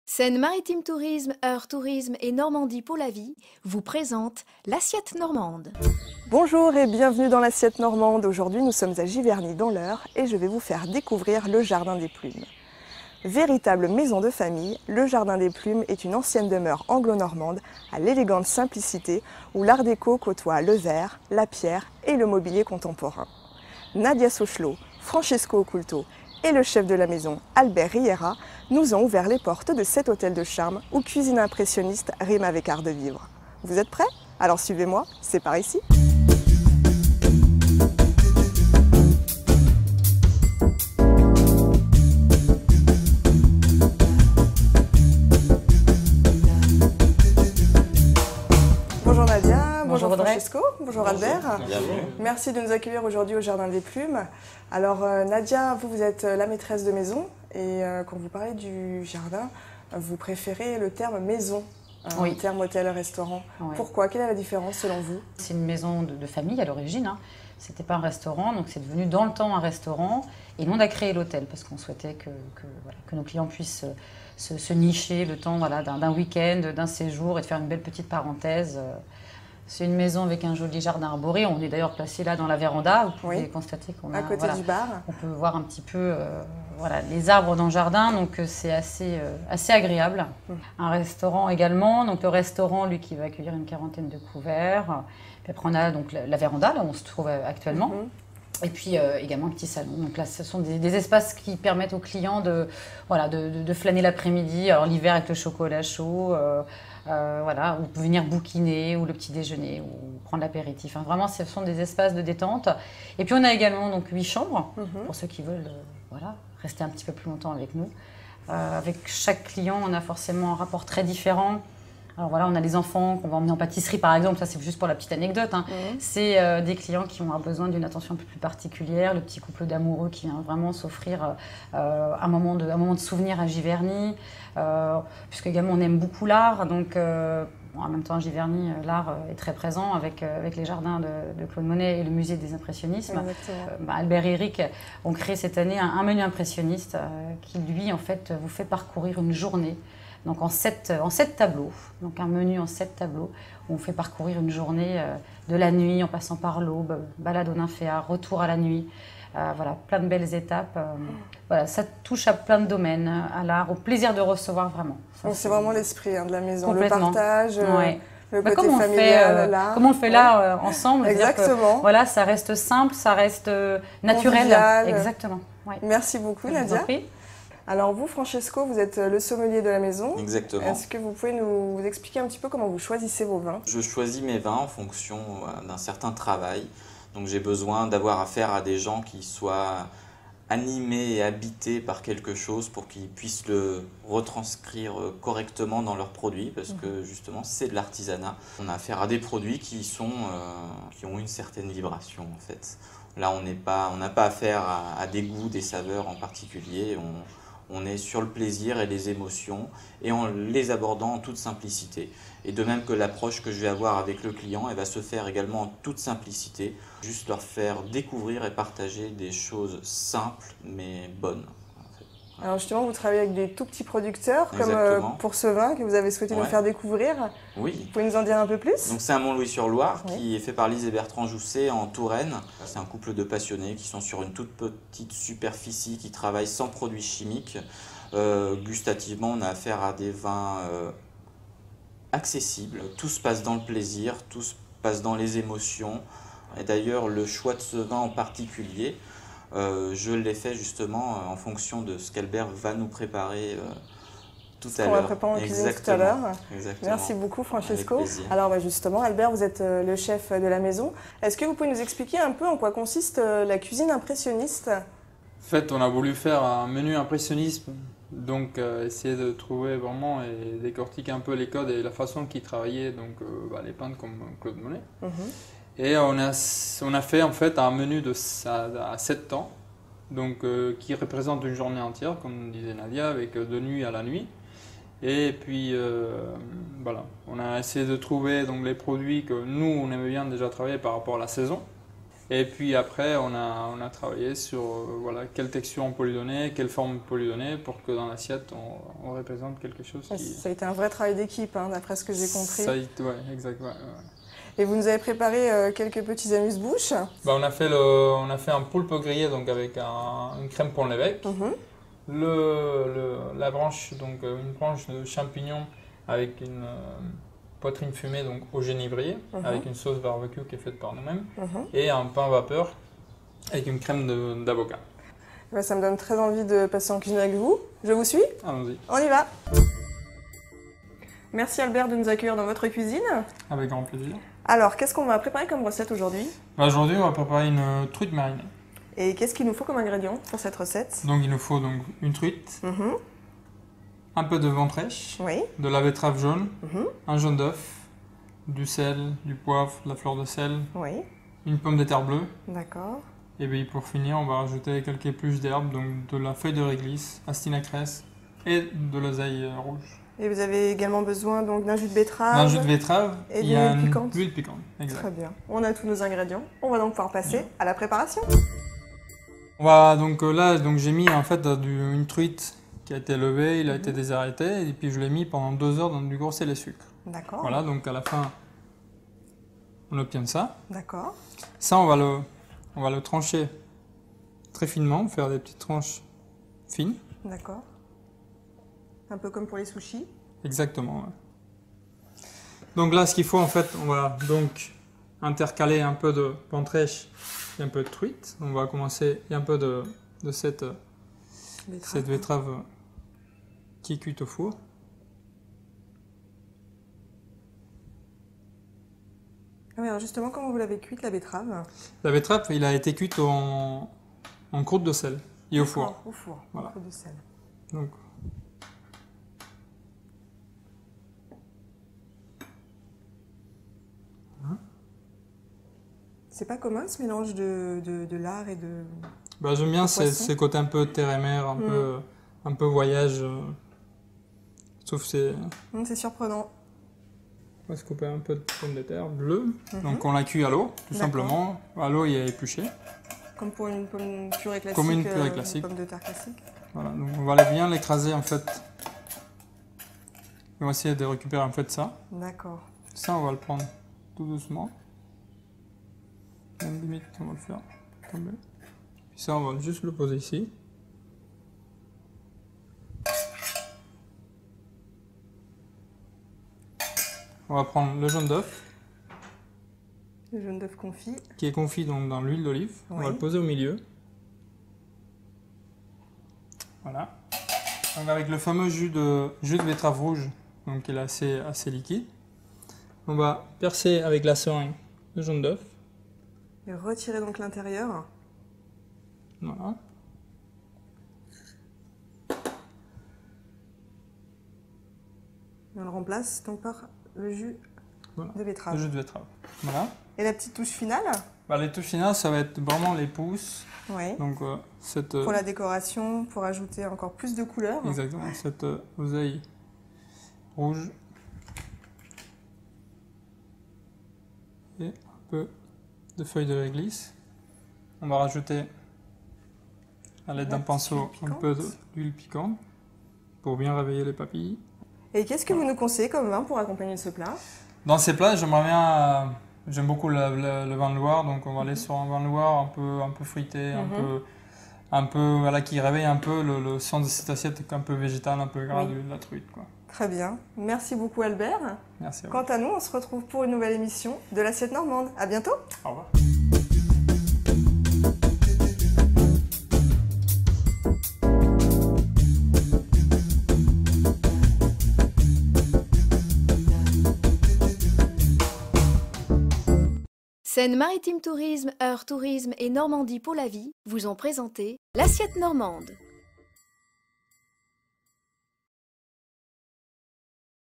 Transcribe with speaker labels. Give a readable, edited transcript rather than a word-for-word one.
Speaker 1: Seine-Maritime Tourisme, Heure Tourisme et Normandie pour la vie vous présente l'assiette normande.
Speaker 2: Bonjour et bienvenue dans l'assiette normande. Aujourd'hui nous sommes à Giverny dans l'Eure et je vais vous faire découvrir le Jardin des Plumes. Véritable maison de famille, le Jardin des Plumes est une ancienne demeure anglo-normande à l'élégante simplicité où l'art déco côtoie le verre, la pierre et le mobilier contemporain. Nadia Sochelot, Francesco Occulto et le chef de la maison, Albert Riera, nous ont ouvert les portes de cet hôtel de charme où cuisine impressionniste rime avec art de vivre. Vous êtes prêts? Alors suivez-moi, c'est par ici. Bonjour Nadia, bonjour Francesco, bonjour Albert.
Speaker 3: Bienvenue.
Speaker 2: Merci de nous accueillir aujourd'hui au Jardin des Plumes. Alors Nadia, vous êtes la maîtresse de maison et quand vous parlez du jardin, vous préférez le terme maison,
Speaker 4: Oui.
Speaker 2: le terme hôtel-restaurant.
Speaker 4: Ouais.
Speaker 2: Pourquoi? Quelle est la différence selon vous?
Speaker 4: C'est une maison de famille à l'origine. C'était pas un restaurant, donc c'est devenu dans le temps un restaurant. Et nous, on a créé l'hôtel parce qu'on souhaitait que nos clients puissent se nicher le temps d'un week-end, d'un séjour et de faire une belle petite parenthèse. C'est une maison avec un joli jardin arboré. On est d'ailleurs placé là dans la véranda. Vous pouvez
Speaker 2: Oui.
Speaker 4: constater qu'on
Speaker 2: À côté du bar.
Speaker 4: on peut voir un petit peu les arbres dans le jardin, donc c'est assez agréable. Un restaurant également, donc le restaurant lui qui va accueillir une quarantaine de couverts. Puis après on a donc la véranda là où on se trouve actuellement. Et puis également un petit salon. Donc là, ce sont des espaces qui permettent aux clients de flâner l'après-midi. Alors l'hiver avec le chocolat chaud, ou venir bouquiner, ou le petit déjeuner, ou prendre l'apéritif. Hein. Vraiment, ce sont des espaces de détente. Et puis on a également donc 8 chambres pour ceux qui veulent rester un petit peu plus longtemps avec nous. Avec chaque client, on a forcément un rapport très différent. Alors voilà, on a les enfants qu'on va emmener en pâtisserie par exemple, ça c'est juste pour la petite anecdote. Hein. C'est des clients qui ont besoin d'une attention un peu plus particulière, le petit couple d'amoureux qui vient vraiment s'offrir un moment de souvenir à Giverny, puisque également on aime beaucoup l'art, donc en même temps à Giverny, l'art est très présent avec les jardins de Claude Monet et le musée des impressionnismes. Albert et Eric ont créé cette année un menu impressionniste qui lui en fait vous fait parcourir une journée. Donc en 7 tableaux, donc un menu en 7 tableaux, où on fait parcourir une journée de la nuit en passant par l'aube, balade au nymphéa, retour à la nuit, plein de belles étapes. Ça touche à plein de domaines, à l'art, au plaisir de recevoir vraiment.
Speaker 2: Donc c'est vraiment l'esprit de la maison, le
Speaker 4: Complètement.
Speaker 2: partage,
Speaker 4: Ouais.
Speaker 2: le côté
Speaker 4: Comme on
Speaker 2: familial là.
Speaker 4: Comme on le fait là ensemble.
Speaker 2: Exactement.
Speaker 4: Que, ça reste simple, ça reste naturel.
Speaker 2: Convivial.
Speaker 4: Exactement. Ouais.
Speaker 2: Merci beaucoup
Speaker 4: Je vous en
Speaker 2: Nadia.
Speaker 4: prie.
Speaker 2: Alors vous, Francesco, vous êtes le sommelier de la maison.
Speaker 3: Exactement.
Speaker 2: Est-ce que vous pouvez nous expliquer un petit peu comment vous choisissez vos vins?
Speaker 3: Je choisis mes vins en fonction d'un certain travail. Donc j'ai besoin d'avoir affaire à des gens qui soient animés et habités par quelque chose pour qu'ils puissent le retranscrire correctement dans leurs produits parce que justement c'est de l'artisanat. On a affaire à des produits qui ont une certaine vibration en fait. Là on n'a pas affaire à des goûts, des saveurs en particulier. On est sur le plaisir et les émotions et en les abordant en toute simplicité. Et de même que l'approche que je vais avoir avec le client, elle va se faire également en toute simplicité. Juste leur faire découvrir et partager des choses simples mais bonnes. En fait.
Speaker 2: Alors justement, vous travaillez avec des tout petits producteurs,
Speaker 3: Exactement.
Speaker 2: comme pour ce vin que vous avez souhaité nous faire découvrir.
Speaker 3: Oui.
Speaker 2: Vous pouvez nous en dire un peu plus?
Speaker 3: Donc c'est un Montlouis-sur-Loire
Speaker 2: Oui.
Speaker 3: qui est fait par Lise et Bertrand Jousset en Touraine. C'est un couple de passionnés qui sont sur une toute petite superficie, qui travaillent sans produits chimiques. Gustativement, on a affaire à des vins accessibles. Tout se passe dans le plaisir, tout se passe dans les émotions. Et d'ailleurs, le choix de ce vin en particulier, je l'ai fait justement en fonction de ce qu'Albert va nous préparer tout à l'heure.
Speaker 2: On va préparer en cuisine tout à l'heure.
Speaker 3: Exactement.
Speaker 2: Merci beaucoup Francesco.
Speaker 3: Avec plaisir.
Speaker 2: Alors justement, Albert, vous êtes le chef de la maison. Est-ce que vous pouvez nous expliquer un peu en quoi consiste la cuisine impressionniste?
Speaker 5: En fait, on a voulu faire un menu impressionnisme, donc essayer de trouver vraiment et décortiquer un peu les codes et la façon qu'ils travaillaient, donc les peintres comme Claude Monet. Et on a fait en fait un menu à 7 temps, donc qui représente une journée entière, comme disait Nadia, avec de nuit à la nuit. Et puis on a essayé de trouver donc les produits que nous on aimait bien déjà travailler par rapport à la saison. Et puis après, on a travaillé sur voilà, quelle texture on peut lui donner, quelle forme on peut lui donner pour que dans l'assiette, on représente quelque chose qui...
Speaker 2: Ça a été un vrai travail d'équipe, hein, d'après ce que j'ai compris.
Speaker 5: Ça a été, ouais, exact. Ouais.
Speaker 2: Et vous nous avez préparé quelques petits amuse-bouches.
Speaker 5: Bah, on a fait un poulpe grillé donc avec une crème Pont l'Évêque. La branche, donc une branche de champignons avec une poitrine fumée donc au génévrier, avec une sauce barbecue qui est faite par nous-mêmes, et un pain vapeur avec une crème d'avocat.
Speaker 2: Ouais, ça me donne très envie de passer en cuisine avec vous. Je vous suis?
Speaker 5: Allons-y.
Speaker 2: On y va! Merci Albert de nous accueillir dans votre cuisine.
Speaker 5: Avec grand plaisir.
Speaker 2: Alors, qu'est-ce qu'on va préparer comme recette aujourd'hui?
Speaker 5: Aujourd'hui, on va préparer une truite marinée.
Speaker 2: Et qu'est-ce qu'il nous faut comme ingrédients pour cette recette?
Speaker 5: Donc il nous faut donc une truite, un peu de ventrèche,
Speaker 2: Oui.
Speaker 5: de la betterave jaune, un jaune d'œuf, du sel, du poivre, de la fleur de sel,
Speaker 2: Oui.
Speaker 5: une pomme de terre bleue.
Speaker 2: D'accord.
Speaker 5: Et puis pour finir, on va rajouter quelques épluches d'herbe, donc de la feuille de réglisse, astinacrès et de l'oseille rouge.
Speaker 2: Et vous avez également besoin donc d'un jus de betterave.
Speaker 5: D'un jus de betterave
Speaker 2: et
Speaker 5: il y a
Speaker 2: d'huile piquante.
Speaker 5: L'huile piquante, exact.
Speaker 2: Très bien. On a tous nos ingrédients. On va donc pouvoir passer à la préparation.
Speaker 5: On va donc là, donc j'ai mis en fait une truite qui a été levée, il a été désarrêté, et puis je l'ai mis pendant 2 heures dans du gros sel et sucre.
Speaker 2: D'accord.
Speaker 5: Voilà, donc à la fin, on obtient ça.
Speaker 2: D'accord.
Speaker 5: Ça, on va le trancher très finement, faire des petites tranches fines.
Speaker 2: D'accord. Un peu comme pour les sushis.
Speaker 5: Exactement. Ouais. Donc là, ce qu'il faut en fait, on va donc intercaler un peu de ventrèche et un peu de truite. On va commencer, il y a un peu de cette betterave qui est cuite au four.
Speaker 2: Ah oui, alors justement, comment vous l'avez cuite la betterave?
Speaker 5: La betterave, il a été cuite en croûte de sel et au four.
Speaker 2: Au four,
Speaker 5: Voilà.
Speaker 2: en croûte de sel.
Speaker 5: Donc,
Speaker 2: C'est pas commun ce mélange de lard et de...
Speaker 5: bah, j'aime bien
Speaker 2: poisson.
Speaker 5: ces côtés un peu terre et mer, un peu voyage. Sauf c'est...
Speaker 2: C'est surprenant.
Speaker 5: On va se couper un peu de pomme de terre bleue. Donc on la cuit à l'eau, tout simplement. À l'eau, il est épluché.
Speaker 2: Comme pour une pomme purée classique.
Speaker 5: Comme une purée classique.
Speaker 2: Une pomme de terre classique.
Speaker 5: Voilà, donc on va bien l'écraser en fait. On va essayer de récupérer en fait ça.
Speaker 2: D'accord.
Speaker 5: Ça, on va le prendre tout doucement. Même limite, on va le faire tomber. Puis ça, on va juste le poser ici. On va prendre le jaune d'œuf.
Speaker 2: Le jaune d'œuf confit.
Speaker 5: Qui est confit donc dans l'huile d'olive. On va le poser au milieu. Voilà. Donc avec le fameux jus de betterave rouge, donc il est assez liquide. On va percer avec la seringue le jaune d'œuf.
Speaker 2: Et retirer donc l'intérieur.
Speaker 5: Voilà.
Speaker 2: Et on le remplace donc par le jus de betterave.
Speaker 5: Le jus de betterave. Voilà.
Speaker 2: Et la petite touche finale?
Speaker 5: Bah, les touches finales, ça va être vraiment les pousses.
Speaker 2: Oui.
Speaker 5: Donc,
Speaker 2: pour la décoration, pour ajouter encore plus de couleurs.
Speaker 5: Exactement, cette oseille rouge. Et un peu de feuilles de réglisse. On va rajouter à l'aide d'un pinceau un peu d'huile piquante pour bien réveiller les papilles.
Speaker 2: Et qu'est-ce que vous nous conseillez comme vin pour accompagner ce plat?
Speaker 5: Dans ces plats, j'aimerais bien... J'aime beaucoup le vin de Loire, donc on va aller sur un vin de Loire un peu fruité, un peu voilà, qui réveille un peu le sens de cette assiette un peu végétale, un peu gras de la truite, quoi.
Speaker 2: Très bien. Merci beaucoup Albert.
Speaker 5: Merci à vous.
Speaker 2: Quant à nous, on se retrouve pour une nouvelle émission de l'Assiette Normande. À bientôt.
Speaker 5: Au revoir.
Speaker 1: Seine-Maritime Tourisme, Eure Tourisme et Normandie pour la vie vous ont présenté l'Assiette Normande.